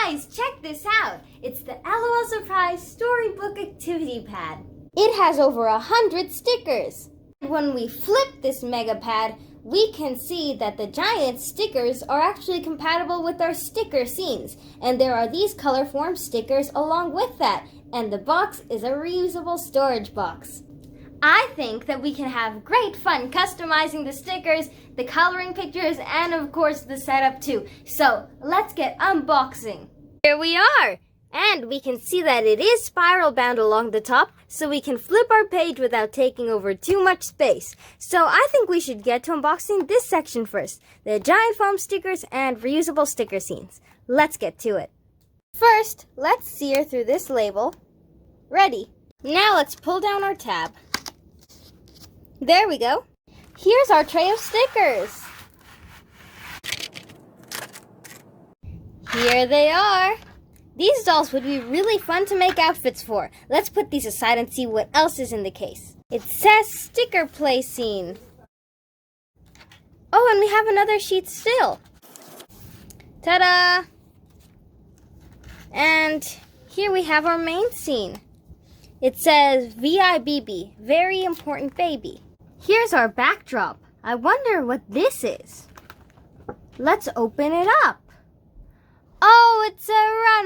Guys, check this out. It's the LOL Surprise Storybook Activity Pad. It has over 100 stickers. When we flip this mega pad, we can see that the giant stickers are actually compatible with our sticker scenes. And there are these color form stickers along with that. And the box is a reusable storage box. I think that we can have great fun customizing the stickers, the coloring pictures, and of course the setup too. So let's get unboxing. Here we are! And we can see that it is spiral bound along the top, so we can flip our page without taking over too much space. So I think we should get to unboxing this section first, the giant foam stickers and reusable sticker scenes. Let's get to it. First, let's sear through this label. Ready. Now let's pull down our tab. There we go. Here's our tray of stickers. Here they are. These dolls would be really fun to make outfits for. Let's put these aside and see what else is in the case. It says sticker play scene. Oh, and we have another sheet still. Ta-da! And here we have our main scene. It says VIBB, very important baby. Here's our backdrop. I wonder what this is. Let's open it up. Oh, it's a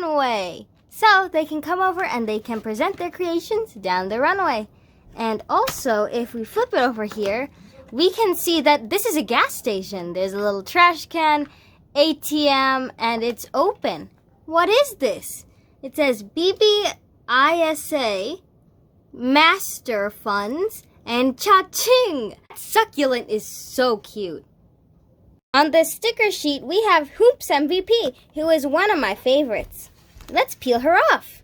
runway. So they can come over and they can present their creations down the runway. And also, if we flip it over here, we can see that this is a gas station. There's a little trash can, ATM, and it's open. What is this? It says BBISA, Master Funds, and Cha-ching! Succulent is so cute. On the sticker sheet, we have Hoops MVP, who is one of my favorites. Let's peel her off.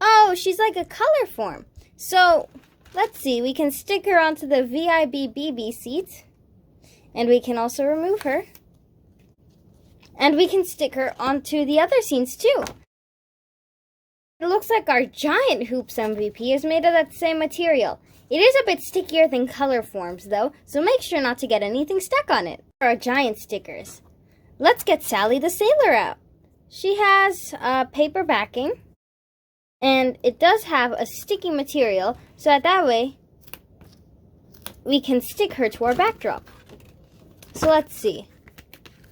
Oh, she's like a color form. So, let's see, we can stick her onto the VIBBB seat. And we can also remove her. And we can stick her onto the other scenes too. It looks like our giant Hoops MVP is made of that same material. It is a bit stickier than color forms though, so make sure not to get anything stuck on it. Our giant stickers. Let's get Sally the Sailor out. She has paper backing, and it does have a sticky material, so that way we can stick her to our backdrop. So let's see.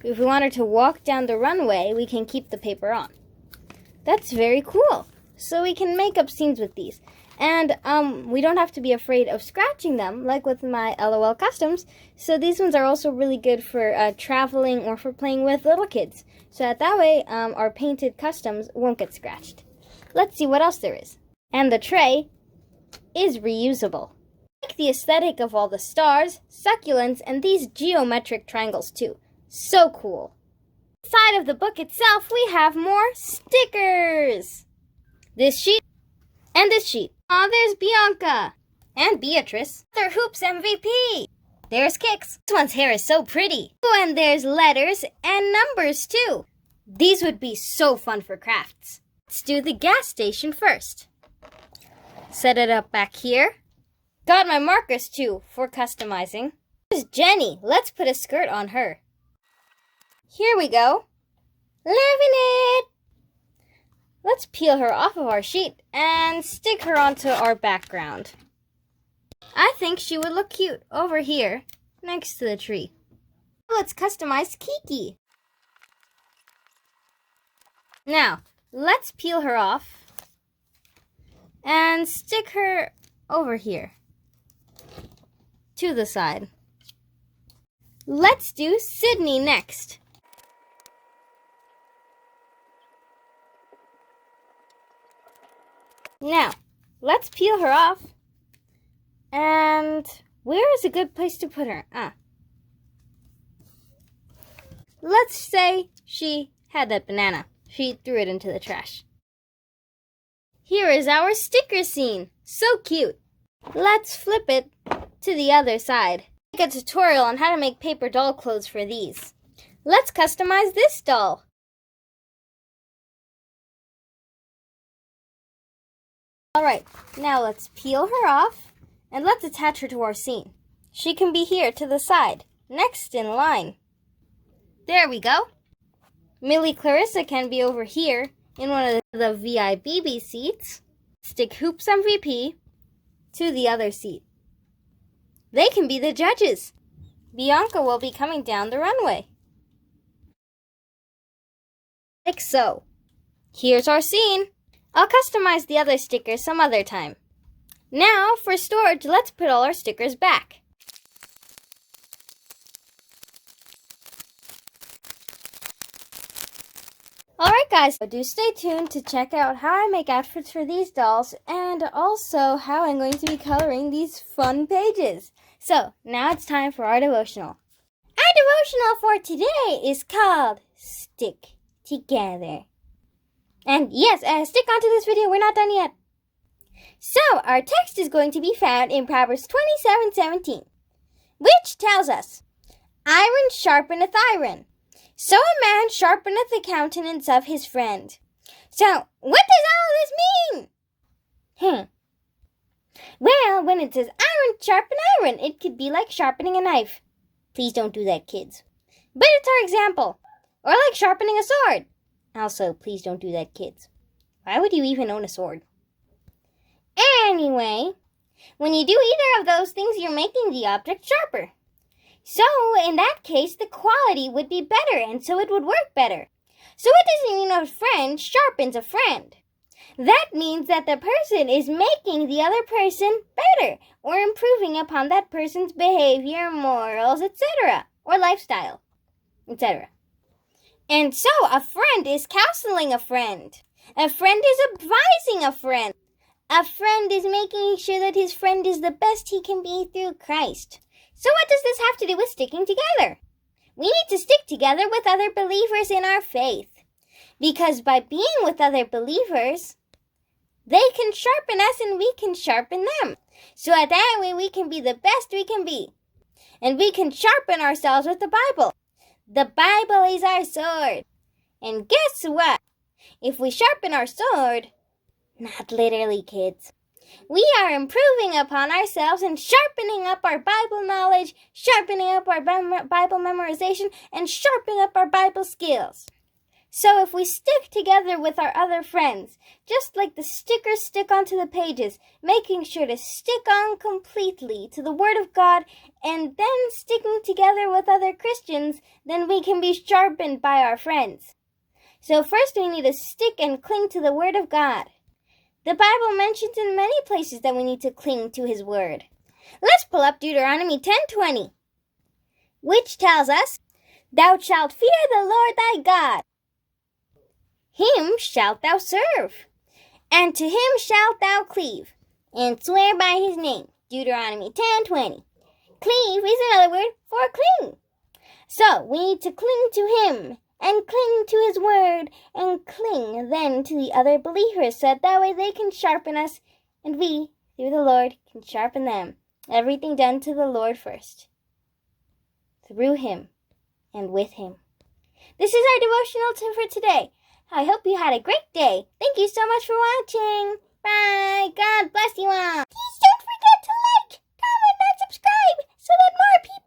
If we want her to walk down the runway, we can keep the paper on. That's very cool. So we can make up scenes with these. And we don't have to be afraid of scratching them, like with my LOL customs. So these ones are also really good for traveling or for playing with little kids. So that way, our painted customs won't get scratched. Let's see what else there is. And the tray is reusable. I like the aesthetic of all the stars, succulents, and these geometric triangles too. So cool. Inside of the book itself, we have more stickers. This sheet and this sheet. Oh, there's Bianca and Beatrice. They're Hoops MVP. There's Kix. This one's hair is so pretty. Oh, and there's letters and numbers too. These would be so fun for crafts. Let's do the gas station first. Set it up back here. Got my markers too for customizing. There's Jenny. Let's put a skirt on her. Here we go. Loving it. Let's peel her off of our sheet and stick her onto our background. I think she would look cute over here next to the tree. Let's customize Kiki. Now, let's peel her off and stick her over here to the side. Let's do Sydney next. Now, let's peel her off. And where is a good place to put her? Let's say she had that banana. She threw it into the trash. Here is our sticker scene. So cute. Let's flip it to the other side. Make a tutorial on how to make paper doll clothes for these. Let's customize this doll. Alright, now let's peel her off and let's attach her to our scene. She can be here to the side, next in line. There we go. Millie Clarissa can be over here in one of the VIBB seats. Stick Hoops MVP to the other seat. They can be the judges. Bianca will be coming down the runway. Like so. Here's our scene. I'll customize the other stickers some other time. Now, for storage, let's put all our stickers back. Alright guys, so do stay tuned to check out how I make outfits for these dolls and also how I'm going to be coloring these fun pages. So, now it's time for our devotional. Our devotional for today is called Stick Together. And yes, stick onto this video, we're not done yet. So, our text is going to be found in Proverbs 27:17, which tells us, Iron sharpeneth iron, so a man sharpeneth the countenance of his friend. So, what does all this mean? Well, when it says iron sharpen iron, it could be like sharpening a knife. Please don't do that, kids. But it's our example. Or like sharpening a sword. Also, please don't do that, kids. Why would you even own a sword? Anyway, when you do either of those things, you're making the object sharper. So, in that case, the quality would be better, and so it would work better. So what does it mean a friend sharpens a friend? That means that the person is making the other person better, or improving upon that person's behavior, morals, etc., or lifestyle, etc. And so, a friend is counseling a friend. A friend is advising a friend. A friend is making sure that his friend is the best he can be through Christ. So what does this have to do with sticking together? We need to stick together with other believers in our faith. Because by being with other believers, they can sharpen us and we can sharpen them. So that way we can be the best we can be. And we can sharpen ourselves with the Bible. The Bible is our sword. And guess what? If we sharpen our sword, not literally, kids, we are improving upon ourselves and sharpening up our Bible knowledge, sharpening up our Bible memorization, and sharpening up our Bible skills. So if we stick together with our other friends, just like the stickers stick onto the pages, making sure to stick on completely to the Word of God, and then sticking together with other Christians, then we can be sharpened by our friends. So first we need to stick and cling to the Word of God. The Bible mentions in many places that we need to cling to His Word. Let's pull up Deuteronomy 10:20, which tells us, Thou shalt fear the Lord thy God. Him shalt thou serve, and to him shalt thou cleave, and swear by his name. Deuteronomy 10:20. Cleave is another word for cling. So we need to cling to him, and cling to his word, and cling then to the other believers, so that way they can sharpen us, and we, through the Lord, can sharpen them. Everything done to the Lord first, through him, and with him. This is our devotional tip for today. I hope you had a great day. Thank you so much for watching. Bye. God bless you all. Please don't forget to like, comment, and subscribe so that more people